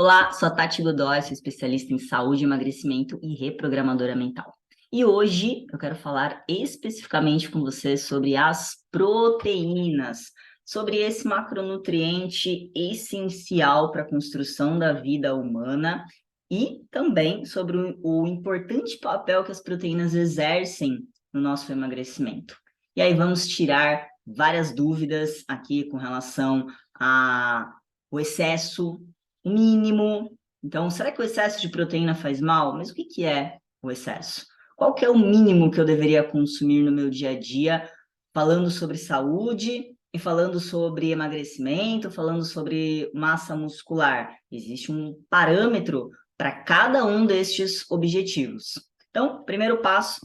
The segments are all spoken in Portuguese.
Olá, sou a Tati Godoy, sou especialista em saúde, emagrecimento e reprogramadora mental. E hoje eu quero falar especificamente com você sobre as proteínas, sobre esse macronutriente essencial para a construção da vida humana e também sobre o importante papel que as proteínas exercem no nosso emagrecimento. E aí vamos tirar várias dúvidas aqui com relação ao excesso mínimo. Então, será que o excesso de proteína faz mal? Mas o que é o excesso? Qual que é o mínimo que eu deveria consumir no meu dia a dia, falando sobre saúde e falando sobre emagrecimento, falando sobre massa muscular? Existe um parâmetro para cada um destes objetivos. Então, primeiro passo,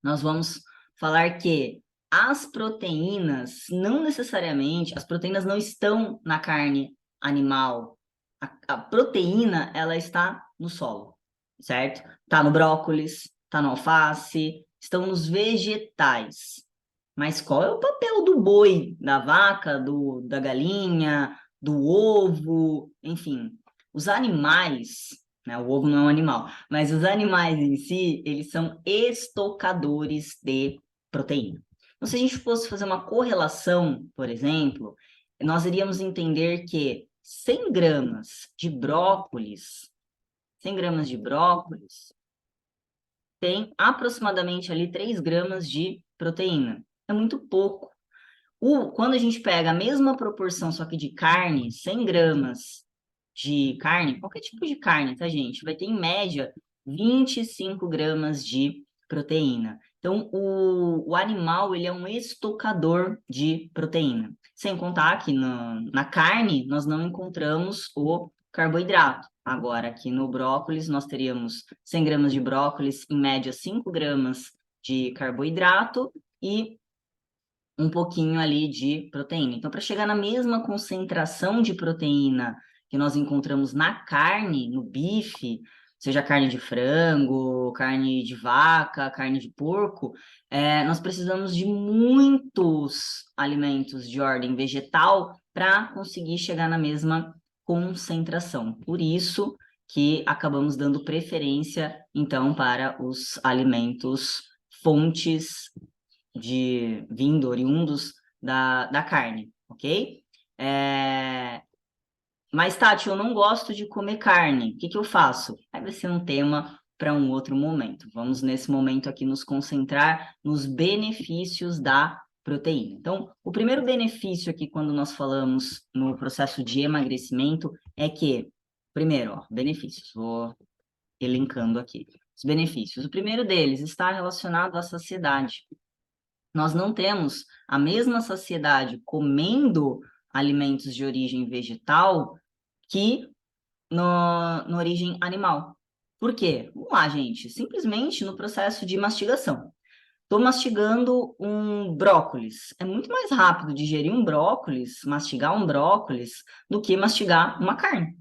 nós vamos falar que as proteínas não necessariamente, as proteínas não estão na carne animal. A proteína, ela está no solo, certo? Está no brócolis, está no alface, estão nos vegetais. Mas qual é o papel do boi, da vaca, da galinha, do ovo, enfim, os animais, né? O ovo não é um animal, mas os animais em si, eles são estocadores de proteína. Então, se a gente fosse fazer uma correlação, por exemplo, nós iríamos entender que 100 gramas de brócolis, 100 gramas de brócolis tem aproximadamente ali 3 gramas de proteína. É muito pouco. Quando a gente pega a mesma proporção, só que de carne, 100 gramas de carne, qualquer tipo de carne, tá, gente? Vai ter, em média, 25 gramas de proteína. Então, o animal, ele é um estocador de proteína. Sem contar que na carne, nós não encontramos o carboidrato. Agora, aqui no brócolis, nós teríamos 100 gramas de brócolis, em média, 5 gramas de carboidrato e um pouquinho ali de proteína. Então, para chegar na mesma concentração de proteína que nós encontramos na carne, no bife, seja carne de frango, carne de vaca, carne de porco, nós precisamos de muitos alimentos de ordem vegetal para conseguir chegar na mesma concentração. Por isso que acabamos dando preferência, então, para os alimentos fontes oriundos da carne, ok? Mas, Tati, eu não gosto de comer carne. O que eu faço? Aí vai ser um tema para um outro momento. Vamos, nesse momento aqui, nos concentrar nos benefícios da proteína. Então, o primeiro benefício aqui, quando nós falamos no processo de emagrecimento, é que, primeiro, ó, benefícios, vou elencando aqui. Os benefícios. O primeiro deles está relacionado à saciedade. Nós não temos a mesma saciedade comendo alimentos de origem vegetal que no origem animal. Por quê? Vamos lá, gente. Simplesmente no processo de mastigação. Estou mastigando um brócolis. É muito mais rápido digerir um brócolis, mastigar um brócolis, do que mastigar uma carne.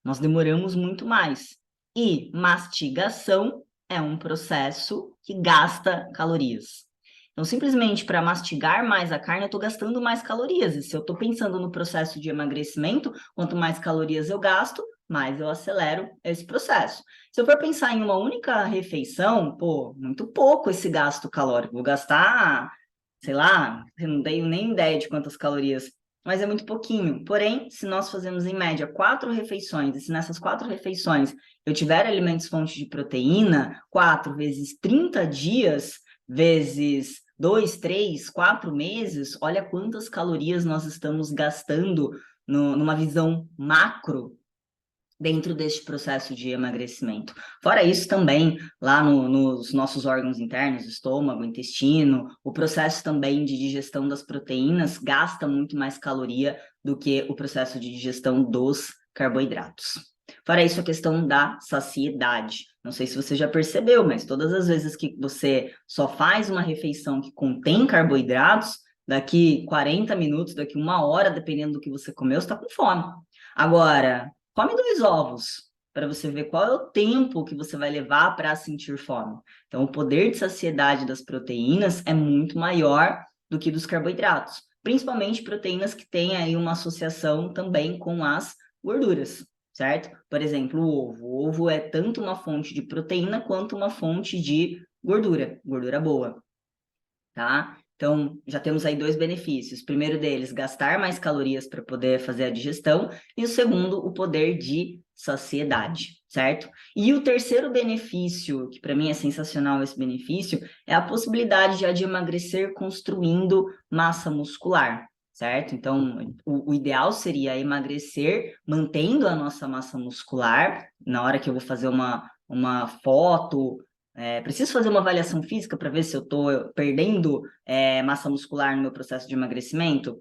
Nós demoramos muito mais. E mastigação é um processo que gasta calorias. Então, simplesmente para mastigar mais a carne, eu estou gastando mais calorias. E se eu estou pensando no processo de emagrecimento, quanto mais calorias eu gasto, mais eu acelero esse processo. Se eu for pensar em uma única refeição, pô, muito pouco esse gasto calórico. Vou gastar, sei lá, eu não tenho nem ideia de quantas calorias, mas é muito pouquinho. Porém, se nós fazemos em média 4 refeições, e se nessas 4 refeições eu tiver alimentos fontes de proteína, 4 vezes 30 dias, vezes 2, 3, 4 meses, olha quantas calorias nós estamos gastando numa visão macro dentro deste processo de emagrecimento. Fora isso, também, lá nos nossos órgãos internos, estômago, intestino, o processo também de digestão das proteínas gasta muito mais caloria do que o processo de digestão dos carboidratos. Fora isso, a questão da saciedade. Não sei se você já percebeu, mas todas as vezes que você só faz uma refeição que contém carboidratos, daqui 40 minutos, daqui 1 hora, dependendo do que você comeu, você está com fome. Agora, come 2 ovos, para você ver qual é o tempo que você vai levar para sentir fome. Então, o poder de saciedade das proteínas é muito maior do que dos carboidratos, principalmente proteínas que têm aí uma associação também com as gorduras. certo? Por exemplo, o ovo. O ovo é tanto uma fonte de proteína quanto uma fonte de gordura boa, tá? Então, já temos aí dois benefícios. O primeiro deles, gastar mais calorias para poder fazer a digestão, e o segundo, o poder de saciedade, certo? E o terceiro benefício, que para mim é sensacional esse benefício, é a possibilidade já de emagrecer construindo massa muscular, certo? Então, o ideal seria emagrecer mantendo a nossa massa muscular. Na hora que eu vou fazer uma foto, preciso fazer uma avaliação física para ver se eu estou perdendo massa muscular no meu processo de emagrecimento?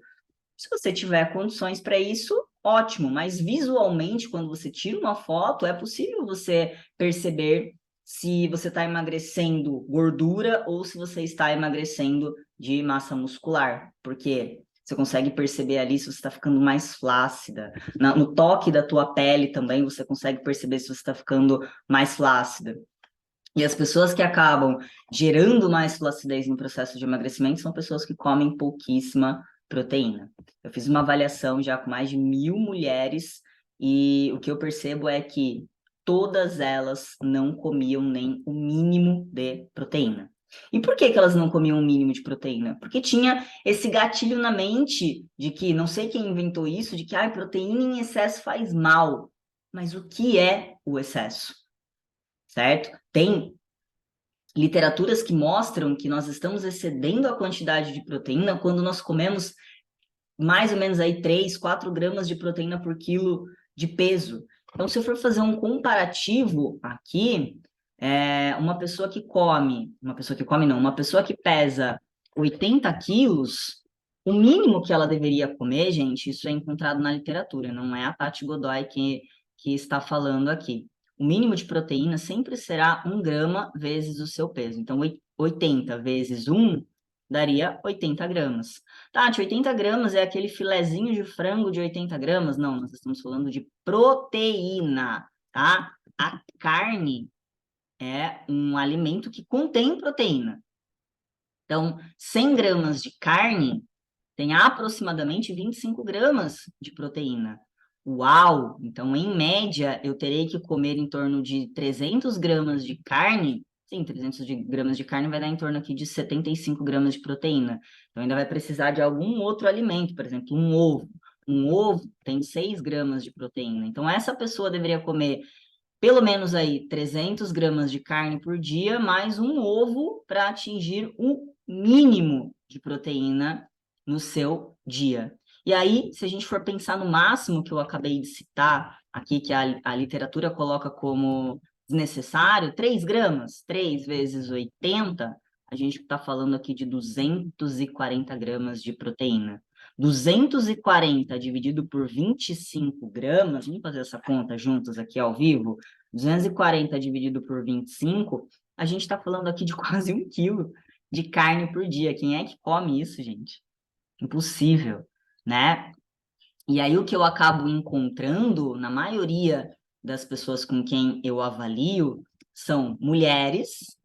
Se você tiver condições para isso, ótimo, mas visualmente, quando você tira uma foto, é possível você perceber se você está emagrecendo gordura ou se você está emagrecendo de massa muscular, porque você consegue perceber ali se você está ficando mais flácida. No toque da tua pele também, você consegue perceber se você está ficando mais flácida. E as pessoas que acabam gerando mais flacidez no processo de emagrecimento são pessoas que comem pouquíssima proteína. Eu fiz uma avaliação já com mais de 1.000 mulheres e o que eu percebo é que todas elas não comiam nem o mínimo de proteína. E por que elas não comiam o mínimo de proteína? Porque tinha esse gatilho na mente de que, não sei quem inventou isso, de que proteína em excesso faz mal. Mas o que é o excesso? Certo? Tem literaturas que mostram que nós estamos excedendo a quantidade de proteína quando nós comemos mais ou menos aí 3, 4 gramas de proteína por quilo de peso. Então, se eu for fazer um comparativo aqui, uma pessoa que pesa 80 quilos, o mínimo que ela deveria comer, gente, isso é encontrado na literatura, não é a Tati Godoy que está falando aqui. O mínimo de proteína sempre será 1 grama vezes o seu peso. Então, 80 vezes 1 daria 80 gramas. Tati, 80 gramas é aquele filezinho de frango de 80 gramas? Não, nós estamos falando de proteína, tá? A carne é um alimento que contém proteína. Então, 100 gramas de carne tem aproximadamente 25 gramas de proteína. Uau! Então, em média, eu terei que comer em torno de 300 gramas de carne. Sim, 300 gramas de carne vai dar em torno aqui de 75 gramas de proteína. Então, ainda vai precisar de algum outro alimento, por exemplo, um ovo. Um ovo tem 6 gramas de proteína. Então, essa pessoa deveria comer pelo menos aí 300 gramas de carne por dia, mais um ovo para atingir o mínimo de proteína no seu dia. E aí, se a gente for pensar no máximo que eu acabei de citar aqui, que a literatura coloca como desnecessário, 3 gramas, 3 vezes 80, a gente está falando aqui de 240 gramas de proteína. 240 dividido por 25 gramas, vamos fazer essa conta juntos aqui ao vivo, 240 dividido por 25, a gente está falando aqui de quase 1 quilo de carne por dia. Quem é que come isso, gente? Impossível, né? E aí o que eu acabo encontrando na maioria das pessoas com quem eu avalio são mulheres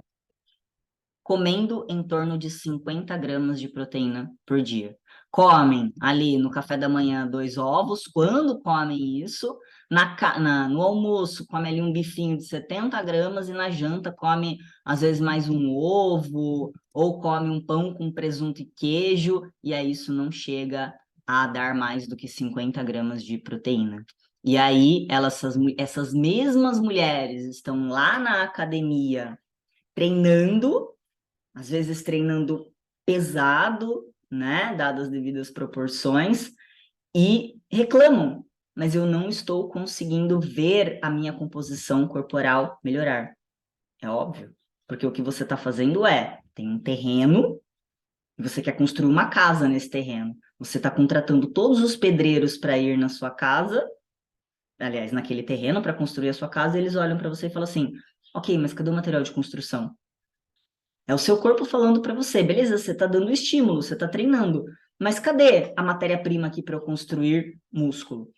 comendo em torno de 50 gramas de proteína por dia. Comem ali no café da manhã 2 ovos, quando comem isso, no almoço come ali um bifinho de 70 gramas e na janta come às vezes mais um ovo, ou come um pão com presunto e queijo, e aí isso não chega a dar mais do que 50 gramas de proteína. E aí essas mesmas mulheres estão lá na academia treinando, às vezes treinando pesado, né, dadas as devidas proporções, e reclamam, mas eu não estou conseguindo ver a minha composição corporal melhorar. É óbvio, porque o que você está fazendo tem um terreno, e você quer construir uma casa nesse terreno. Você está contratando todos os pedreiros para ir na sua casa, aliás, naquele terreno para construir a sua casa, e eles olham para você e falam assim, ok, mas cadê o material de construção? É o seu corpo falando para você, beleza, você está dando estímulo, você está treinando, mas cadê a matéria-prima aqui para eu construir músculo?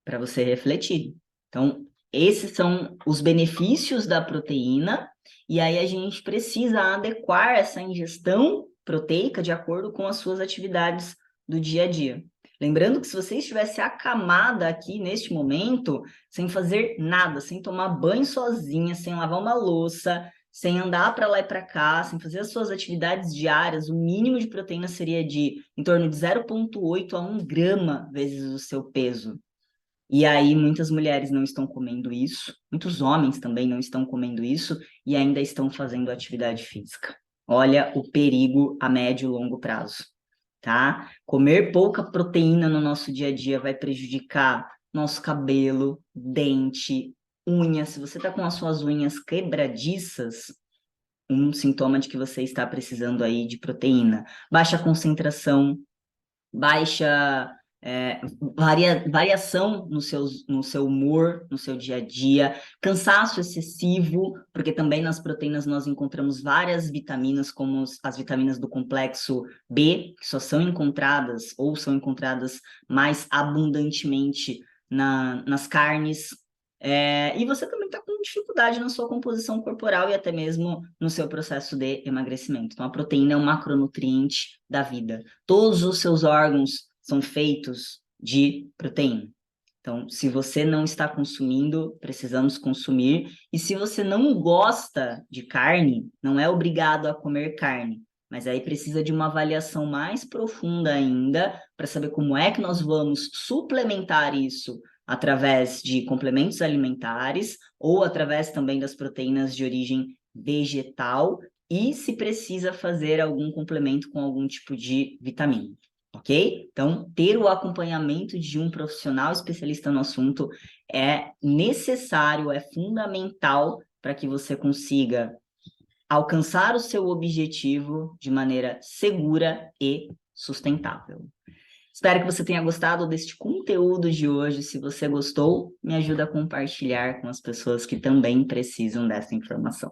Para você refletir. Então, esses são os benefícios da proteína, e aí a gente precisa adequar essa ingestão proteica de acordo com as suas atividades do dia a dia. Lembrando que se você estivesse acamada aqui neste momento, sem fazer nada, sem tomar banho sozinha, sem lavar uma louça, sem andar para lá e para cá, sem fazer as suas atividades diárias, o mínimo de proteína seria de em torno de 0,8 a 1 grama vezes o seu peso. E aí muitas mulheres não estão comendo isso, muitos homens também não estão comendo isso e ainda estão fazendo atividade física. Olha o perigo a médio e longo prazo, tá? Comer pouca proteína no nosso dia a dia vai prejudicar nosso cabelo, dente, unha. Se você tá com as suas unhas quebradiças, um sintoma de que você está precisando aí de proteína. Baixa concentração, baixa variação no seu humor, no seu dia a dia, cansaço excessivo, porque também nas proteínas nós encontramos várias vitaminas, como as vitaminas do complexo B, que só são encontradas ou são encontradas mais abundantemente nas carnes. E você também está com dificuldade na sua composição corporal e até mesmo no seu processo de emagrecimento. Então, a proteína é um macronutriente da vida. Todos os seus órgãos são feitos de proteína. Então, se você não está consumindo, precisamos consumir. E se você não gosta de carne, não é obrigado a comer carne. Mas aí precisa de uma avaliação mais profunda ainda para saber como é que nós vamos suplementar isso através de complementos alimentares ou através também das proteínas de origem vegetal e se precisa fazer algum complemento com algum tipo de vitamina. Ok? Então, ter o acompanhamento de um profissional especialista no assunto é necessário, é fundamental para que você consiga alcançar o seu objetivo de maneira segura e sustentável. Espero que você tenha gostado deste conteúdo de hoje. Se você gostou, me ajuda a compartilhar com as pessoas que também precisam dessa informação.